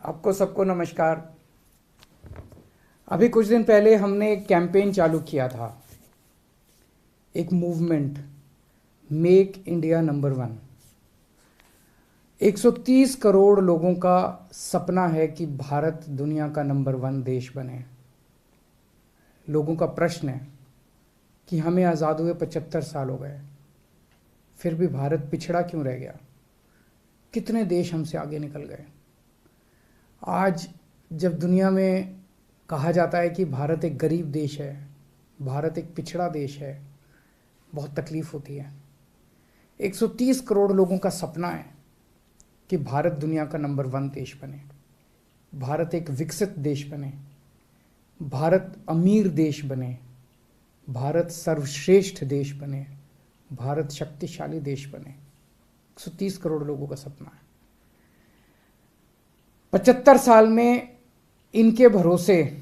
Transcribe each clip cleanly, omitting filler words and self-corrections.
आपको सबको नमस्कार। अभी कुछ दिन पहले हमने एक कैंपेन चालू किया था, एक movement, make India number one. 130 crore लोगों का सपना है कि भारत दुनिया का नंबर वन देश बने। लोगों का प्रश्न है कि हमें आज़ाद हुए 75 साल हो गए, फिर भी भारत पिछड़ा क्यों रह गया? कितने देश हमसे आगे निकल गए। आज जब दुनिया में कहा जाता है कि भारत एक गरीब देश है, भारत एक पिछड़ा देश है, बहुत तकलीफ होती है। 130 करोड़ लोगों का सपना है कि भारत दुनिया का नंबर वन देश बने, भारत एक विकसित देश बने, भारत अमीर देश बने, भारत सर्वश्रेष्ठ देश बने, भारत शक्तिशाली देश बने। 130 करोड़ लोगों का सपना है। 75 साल में इनके भरोसे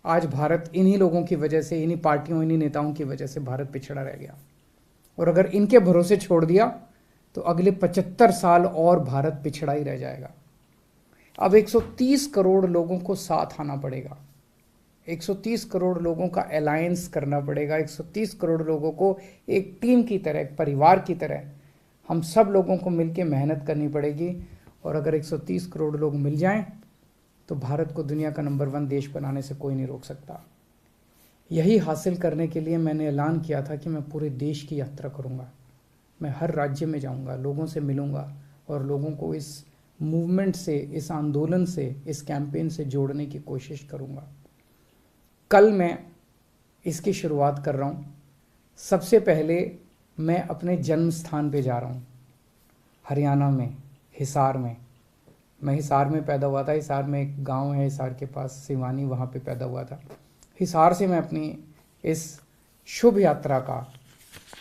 आज भारत, इन्हीं लोगों की वजह से, इन्हीं पार्टियों, इन्हीं नेताओं की वजह से भारत पिछड़ा रह गया। और अगर इनके भरोसे छोड़ दिया तो अगले 75 साल और भारत पिछड़ा ही रह जाएगा। अब 130 करोड़ लोगों को साथ आना पड़ेगा, 130 करोड़ लोगों का अलायंस करना पड़ेगा, 130 करोड़ लोगों को एक टीम की तरह, एक परिवार की तरह हम सब लोगों को मिलकर मेहनत करनी पड़ेगी। और अगर 130 करोड़ लोग मिल जाएं तो भारत को दुनिया का नंबर वन देश बनाने से कोई नहीं रोक सकता। यही हासिल करने के लिए मैंने ऐलान किया था कि मैं पूरे देश की यात्रा करूंगा। मैं हर राज्य में जाऊंगा, लोगों से मिलूंगा और लोगों को इस मूवमेंट से, इस आंदोलन से, इस कैंपेन से जोड़ने की कोशिश करूंगा। कल मैं इसकी शुरुआत कर रहा हूं। सबसे पहले मैं अपने जन्म स्थान पे जा रहा हूं, हरियाणा में, हिसार में। मैं हिसार में पैदा हुआ था। हिसार में एक गांव है, हिसार के पास सिवानी, वहाँ पे पैदा हुआ था। हिसार से मैं अपनी इस शुभ यात्रा का,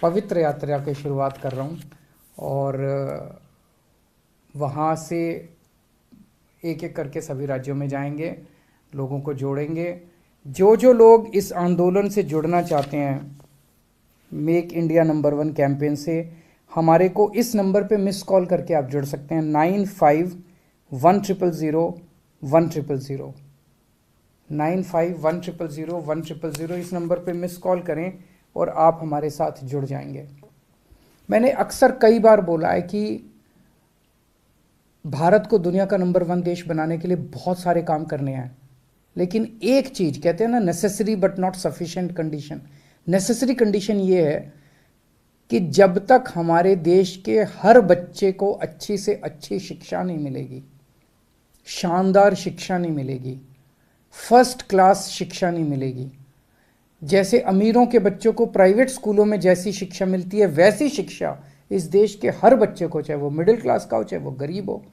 पवित्र यात्रा की शुरुआत कर रहा हूँ। और वहाँ से एक एक करके सभी राज्यों में जाएंगे, लोगों को जोड़ेंगे। जो लोग इस आंदोलन से जुड़ना चाहते हैं, make India number one campaign से, हमारे को इस नंबर पे मिस कॉल करके आप जुड़ सकते हैं। 95100100 95100100 इस नंबर पे मिस कॉल करें और आप हमारे साथ जुड़ जाएंगे। मैंने अक्सर कई बार बोला है कि भारत को दुनिया का नंबर वन देश बनाने के लिए बहुत सारे काम करने हैं, लेकिन एक चीज कहते हैं ना, necessary but not sufficient condition. Necessary condition ये है कि जब तक हमारे देश के हर बच्चे को अच्छी से अच्छी शिक्षा नहीं मिलेगी, शानदार शिक्षा नहीं मिलेगी, फर्स्ट क्लास शिक्षा नहीं मिलेगी, जैसे अमीरों के बच्चों को प्राइवेट स्कूलों में जैसी शिक्षा मिलती है वैसी शिक्षा इस देश के हर बच्चे को, चाहे वो मिडिल क्लास का हो चाहे वो गरीब हो,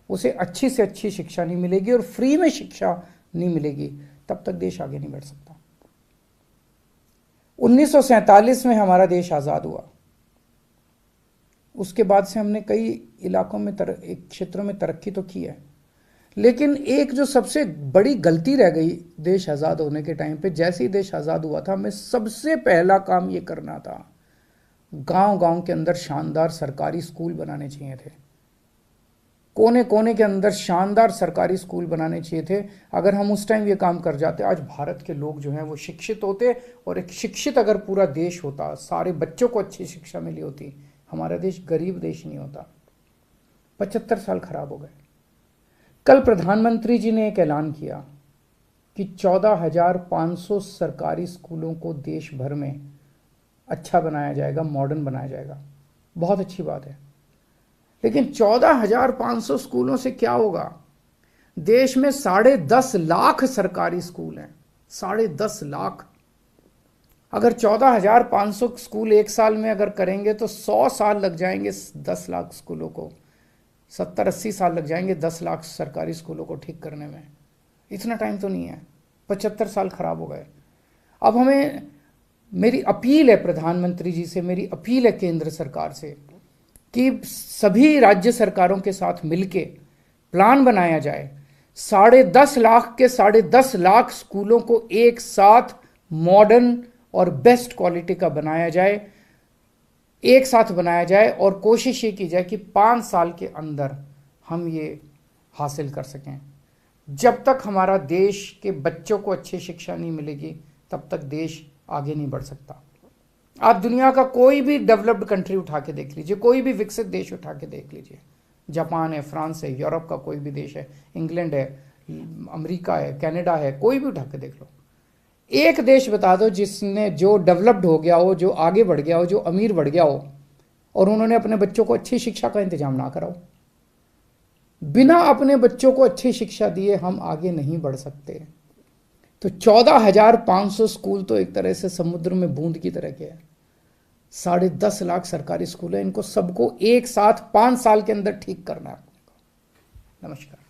उसे अच्छी से अच्छी शिक्षा नहीं मिलेगी और फ्री में शिक्षा नहीं मिलेगी, तब तक देश आगे नहीं बढ़ सकता। 1947 में हमारा देश आज़ाद हुआ। उसके बाद से हमने कई इलाकों में, क्षेत्रों में तरक्की तो की है, लेकिन एक जो सबसे बड़ी गलती रह गई देश आज़ाद होने के टाइम पे, जैसे ही देश आज़ाद हुआ था, हमें सबसे पहला काम ये करना था, गांव गांव के अंदर शानदार सरकारी स्कूल बनाने चाहिए थे। कोने कोने के अंदर शानदार सरकारी स्कूल बनाने चाहिए थे। अगर हम उस टाइम ये काम कर जाते, आज भारत के लोग जो हैं वो शिक्षित होते, और एक शिक्षित अगर पूरा देश होता, सारे बच्चों को अच्छी शिक्षा मिली होती, हमारा देश गरीब देश नहीं होता। 75 साल खराब हो गए। कल प्रधानमंत्री जी ने एक ऐलान किया कि 14,500 सरकारी स्कूलों को देश भर में अच्छा बनाया जाएगा, मॉडर्न बनाया जाएगा। बहुत अच्छी बात है, लेकिन 14,500 स्कूलों से क्या होगा? देश में 10.5 लाख सरकारी स्कूल हैं, 10.5 लाख। अगर 14,500 स्कूल एक साल में अगर करेंगे तो 100 साल लग जाएंगे 10 लाख स्कूलों को, 70-80 साल लग जाएंगे 10 लाख सरकारी स्कूलों को ठीक करने में। इतना टाइम तो नहीं है। 75 साल खराब हो गए। अब हमें, मेरी अपील है प्रधानमंत्री जी से, मेरी अपील है केंद्र सरकार से कि सभी राज्य सरकारों के साथ मिलके प्लान बनाया जाए, 10.5 लाख के 10.5 लाख स्कूलों को एक साथ मॉडर्न और बेस्ट क्वालिटी का बनाया जाए, एक साथ बनाया जाए, और कोशिश ये की जाए कि 5 साल के अंदर हम ये हासिल कर सकें। जब तक हमारा देश के बच्चों को अच्छी शिक्षा नहीं मिलेगी तब तक देश आगे नहीं बढ़ सकता। आप दुनिया का कोई भी डेवलप्ड कंट्री उठा के देख लीजिए, कोई भी विकसित देश उठा के देख लीजिए, जापान है, फ्रांस है, यूरोप का कोई भी देश है, इंग्लैंड है, अमेरिका है, कनाडा है, कोई भी उठा के देख लो। एक देश बता दो जिसने जो डेवलप्ड हो गया हो, जो आगे बढ़ गया हो, जो अमीर बढ़ गया हो और उन्होंने अपने बच्चों को अच्छी शिक्षा का इंतजाम ना कराओ। बिना अपने बच्चों को अच्छी शिक्षा दिए हम आगे नहीं बढ़ सकते। तो 14,500 स्कूल तो एक तरह से समुद्र में बूंद की तरह के हैं। 10.5 लाख सरकारी स्कूल है, इनको सबको एक साथ 5 साल के अंदर ठीक करना है। नमस्कार।